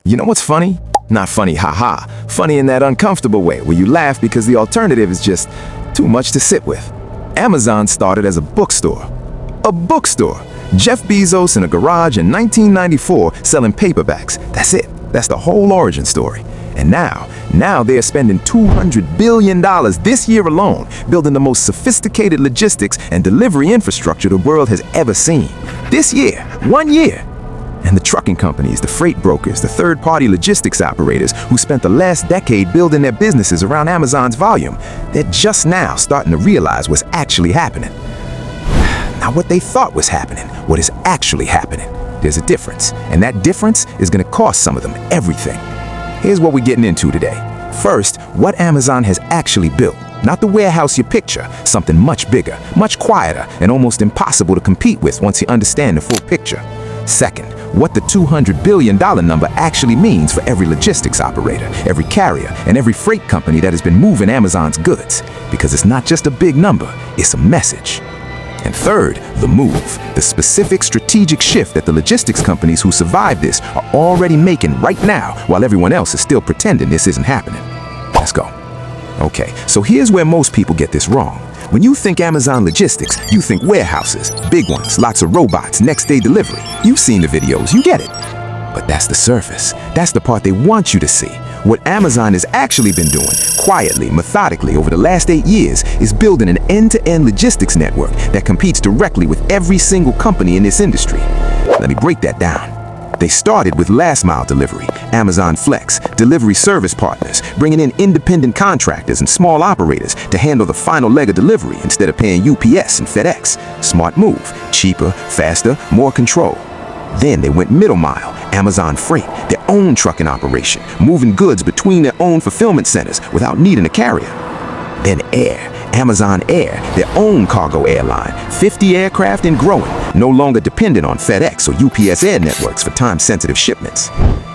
You know what's funny? Not funny, haha. Funny in that uncomfortable way where you laugh because the alternative is just too much to sit with. Amazon started as a bookstore. A bookstore! Jeff Bezos in a garage in 1994 selling paperbacks. That's it. That's the whole origin story. And now they're spending $200 billion this year alone building the most sophisticated logistics and delivery infrastructure the world has ever seen. This year, 1 year. And the trucking companies, the freight brokers, the third-party logistics operators who spent the last decade building their businesses around Amazon's volume, they're just now starting to realize what's actually happening. Now, what they thought was happening, what is actually happening, there's a difference. And that difference is going to cost some of them everything. Here's what we're getting into today. First, what Amazon has actually built. Not the warehouse you picture, something much bigger, much quieter, and almost impossible to compete with once you understand the full picture. Second, what the $200 billion number actually means for every logistics operator, every carrier, and every freight company that has been moving Amazon's goods. Because it's not just a big number, it's a message. And third, the move, the specific strategic shift that the logistics companies who survived this are already making right now while everyone else is still pretending this isn't happening. Let's go. Okay, so here's where most people get this wrong. When you think Amazon logistics, you think warehouses, big ones, lots of robots, next-day delivery. You've seen the videos, you get it. But that's the surface. That's the part they want you to see. What Amazon has actually been doing, quietly, methodically, over the last 8 years, is building an end-to-end logistics network that competes directly with every single company in this industry. Let me break that down. They started with last-mile delivery, Amazon Flex, delivery service partners, bringing in independent contractors and small operators to handle the final leg of delivery instead of paying UPS and FedEx. Smart move, cheaper, faster, more control. Then they went middle mile, Amazon Freight, their own trucking operation, moving goods between their own fulfillment centers without needing a carrier. Then Air, Amazon Air, their own cargo airline, 50 aircraft and growing, no longer dependent on FedEx or UPS air networks for time-sensitive shipments.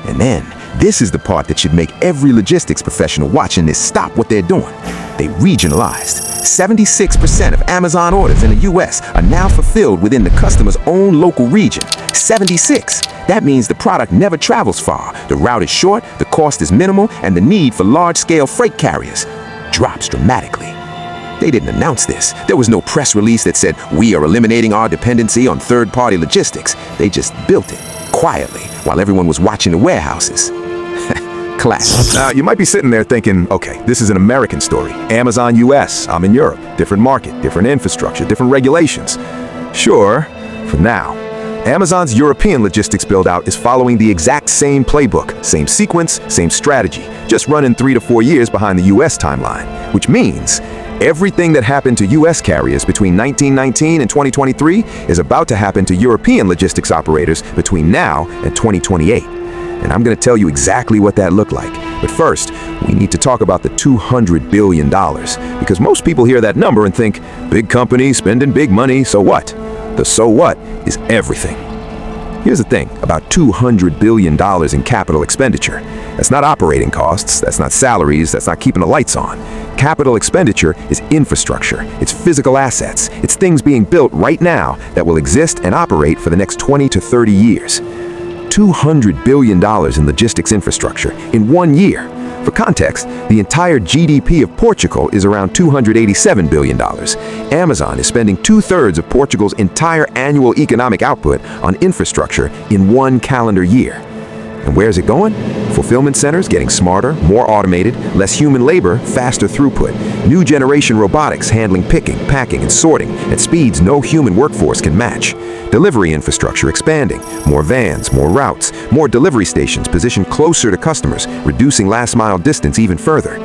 And then, this is the part that should make every logistics professional watching this stop what they're doing. They regionalized. 76% of Amazon orders in the US are now fulfilled within the customer's own local region. 76. That means the product never travels far, the route is short, the cost is minimal, and the need for large-scale freight carriers drops dramatically. They didn't announce this. There was no press release that said, "We are eliminating our dependency on third-party logistics." They just built it, quietly, while everyone was watching the warehouses. Classic. Now, you might be sitting there thinking, okay, this is an American story. Amazon US, I'm in Europe. Different market, different infrastructure, different regulations. Sure, for now. Amazon's European logistics build-out is following the exact same playbook, same sequence, same strategy, just running 3 to 4 years behind the US timeline, which means everything that happened to US carriers between 1919 and 2023 is about to happen to European logistics operators between now and 2028. And I'm going to tell you exactly what that looked like. But first, we need to talk about the $200 billion, because most people hear that number and think, big company spending big money, so what? The so what is everything. Here's the thing about $200 billion in capital expenditure. That's not operating costs, that's not salaries, that's not keeping the lights on. Capital expenditure is infrastructure, it's physical assets, it's things being built right now that will exist and operate for the next 20 to 30 years. $200 billion in logistics infrastructure in 1 year. For context, the entire GDP of Portugal is around $287 billion. Amazon is spending 2/3 of Portugal's entire annual economic output on infrastructure in 1 calendar year. And where's it going? Fulfillment centers getting smarter, more automated, less human labor, faster throughput. New generation robotics handling picking, packing, and sorting at speeds no human workforce can match. Delivery infrastructure expanding. More vans, more routes, more delivery stations positioned closer to customers, reducing last mile distance even further.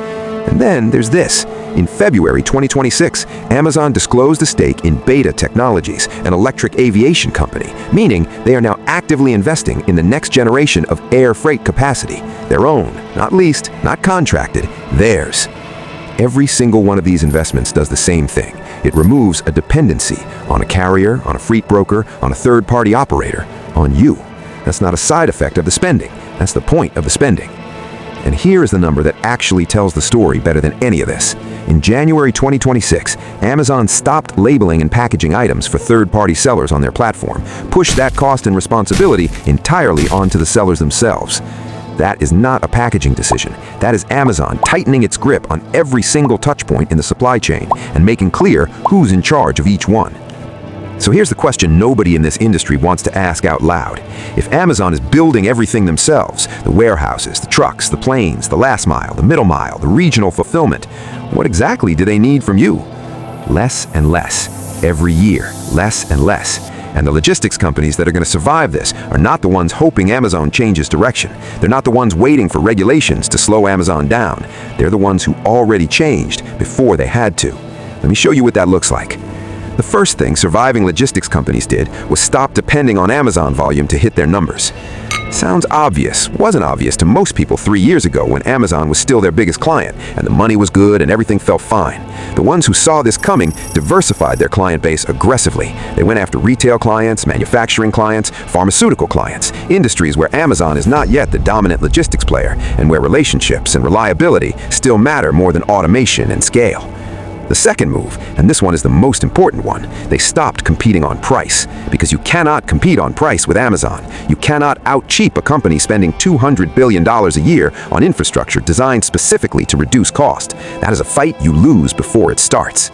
And then there's this. In February 2026, Amazon disclosed a stake in Beta Technologies, an electric aviation company, meaning they are now actively investing in the next generation of air freight capacity. Their own, not leased, not contracted, theirs. Every single one of these investments does the same thing. It removes a dependency on a carrier, on a freight broker, on a third-party operator, on you. That's not a side effect of the spending. That's the point of the spending. And here is the number that actually tells the story better than any of this. In January 2026, Amazon stopped labeling and packaging items for third-party sellers on their platform, pushed that cost and responsibility entirely onto the sellers themselves. That is not a packaging decision. That is Amazon tightening its grip on every single touch point in the supply chain and making clear who's in charge of each one. So here's the question nobody in this industry wants to ask out loud. If Amazon is building everything themselves, the warehouses, the trucks, the planes, the last mile, the middle mile, the regional fulfillment, what exactly do they need from you? Less and less. Every year, less and less. And the logistics companies that are going to survive this are not the ones hoping Amazon changes direction. They're not the ones waiting for regulations to slow Amazon down. They're the ones who already changed before they had to. Let me show you what that looks like. The first thing surviving logistics companies did was stop depending on Amazon volume to hit their numbers. Sounds obvious. Wasn't obvious to most people 3 years ago when Amazon was still their biggest client and the money was good and everything felt fine. The ones who saw this coming diversified their client base aggressively. They went after retail clients, manufacturing clients, pharmaceutical clients, industries where Amazon is not yet the dominant logistics player and where relationships and reliability still matter more than automation and scale. The second move, and this one is the most important one, they stopped competing on price. Because you cannot compete on price with Amazon. You cannot out-cheap a company spending $200 billion a year on infrastructure designed specifically to reduce cost. That is a fight you lose before it starts.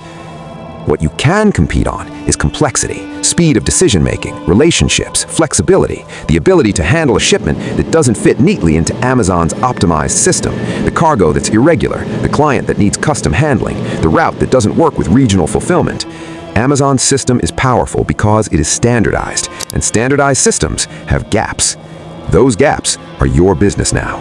What you can compete on is complexity, speed of decision-making, relationships, flexibility, the ability to handle a shipment that doesn't fit neatly into Amazon's optimized system, the cargo that's irregular, the client that needs custom handling, the route that doesn't work with regional fulfillment. Amazon's system is powerful because it is standardized, and standardized systems have gaps. Those gaps are your business now.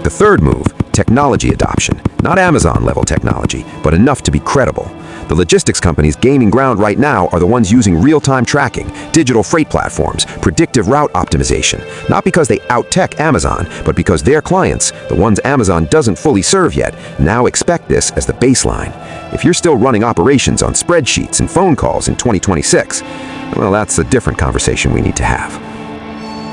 The third move, technology adoption. Not Amazon-level technology, but enough to be credible. The logistics companies gaining ground right now are the ones using real-time tracking, digital freight platforms, predictive route optimization, not because they out-tech Amazon, but because their clients, the ones Amazon doesn't fully serve yet, now expect this as the baseline. If you're still running operations on spreadsheets and phone calls in 2026, well, that's a different conversation we need to have.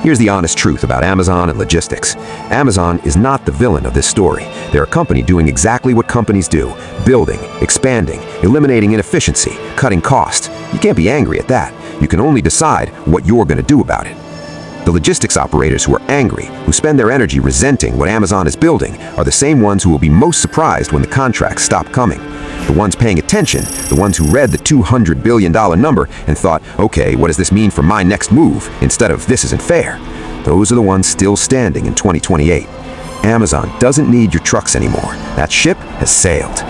Here's the honest truth about Amazon and logistics. Amazon is not the villain of this story. They're a company doing exactly what companies do, building, expanding, eliminating inefficiency, cutting costs. You can't be angry at that. You can only decide what you're going to do about it. The logistics operators who are angry, who spend their energy resenting what Amazon is building, are the same ones who will be most surprised when the contracts stop coming. The ones paying attention, the ones who read the $200 billion number and thought, okay, what does this mean for my next move, instead of this isn't fair. Those are the ones still standing in 2028. Amazon doesn't need your trucks anymore. That ship has sailed.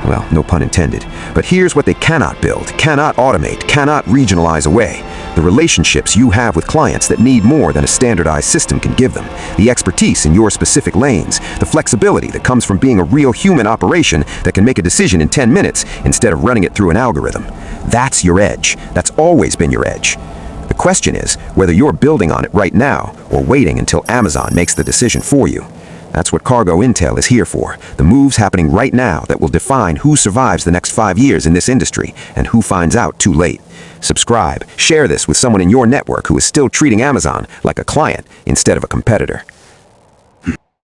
Well, no pun intended. But here's what they cannot build, cannot automate, cannot regionalize away. The relationships you have with clients that need more than a standardized system can give them. The expertise in your specific lanes. The flexibility that comes from being a real human operation that can make a decision in 10 minutes instead of running it through an algorithm. That's your edge. That's always been your edge. The question is whether you're building on it right now or waiting until Amazon makes the decision for you. That's what Cargo Intel is here for. The moves happening right now that will define who survives the next 5 years in this industry and who finds out too late. Subscribe, share this with someone in your network who is still treating Amazon like a client instead of a competitor.